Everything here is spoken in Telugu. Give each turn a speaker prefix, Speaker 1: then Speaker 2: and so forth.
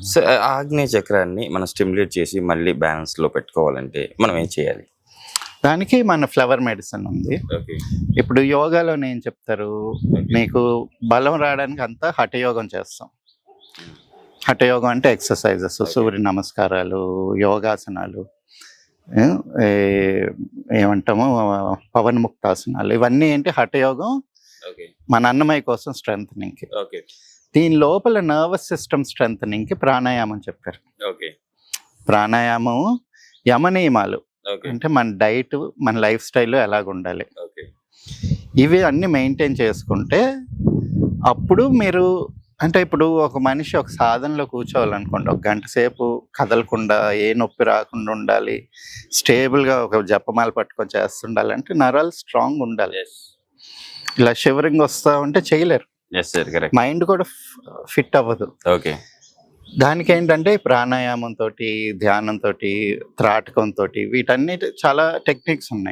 Speaker 1: సో, ఆగ్నేయ చక్రాన్ని మనం స్టిమ్యులేట్ చేసి మళ్ళీ బ్యాలెన్స్‌లో పెట్టుకోవాలంటే మనం ఏం చేయాలి?
Speaker 2: దానికి మన ఫ్లవర్ మెడిసిన్ ఉంది.
Speaker 1: ఓకే.
Speaker 2: ఇప్పుడు యోగాలోనే ఏం చెప్తారు,
Speaker 1: ఓకే.
Speaker 2: మీకు బలం రావడానికి అంతా హఠయోగం చేస్తాం. హఠయోగం అంటే ఎక్సర్సైజెస్,
Speaker 1: ఓకే.
Speaker 2: సూర్య నమస్కారాలు, యోగాసనాలు, ఏ, ఏ- ఏమంటాము పవన్ముక్తాసనాలు, ఇవన్నీ ఏంటి హఠయోగం
Speaker 1: ఓకే.
Speaker 2: మన అన్నమయ్య కోసం స్ట్రెంథనింగ్కి.
Speaker 1: ఓకే.
Speaker 2: దీని లోపల నర్వస్ సిస్టమ్ స్ట్రెంథనింగ్కి ప్రాణాయామం చెప్పారు.
Speaker 1: ఓకే.
Speaker 2: ప్రాణాయామం యమనియమాలు
Speaker 1: ఓకే.
Speaker 2: అంటే మన డైట్, మన లైఫ్ స్టైల్ ఎలాగ ఉండాలి,
Speaker 1: ఓకే.
Speaker 2: ఇవి అన్ని మెయింటైన్ చేసుకుంటే అప్పుడు మీరు అంటే ఇప్పుడు ఒక మనిషి ఒక సాధనలో కూర్చోవాలనుకోండి, ఒక గంట సేపు కదలకుండా ఏ నొప్పి రాకుండా ఉండాలి, స్టేబుల్గా ఒక జపమాల పట్టుకొని చేస్తుండాలంటే నరాలు స్ట్రాంగ్ ఉండాలి.
Speaker 1: యెస్.
Speaker 2: ఇలా షివరింగ్ వస్తూ ఉంటే చేయలేరు,
Speaker 1: యెస్ సార్. కరెక్ట్.
Speaker 2: మైండ్ కూడా ఫిట్ అవ్వదు.
Speaker 1: ఓకే.
Speaker 2: దానికి ఏంటంటే ప్రాణాయామంతో, ధ్యానంతో, త్రాటకంతో వీటన్నిటి చాలా టెక్నిక్స్ ఉన్నాయి.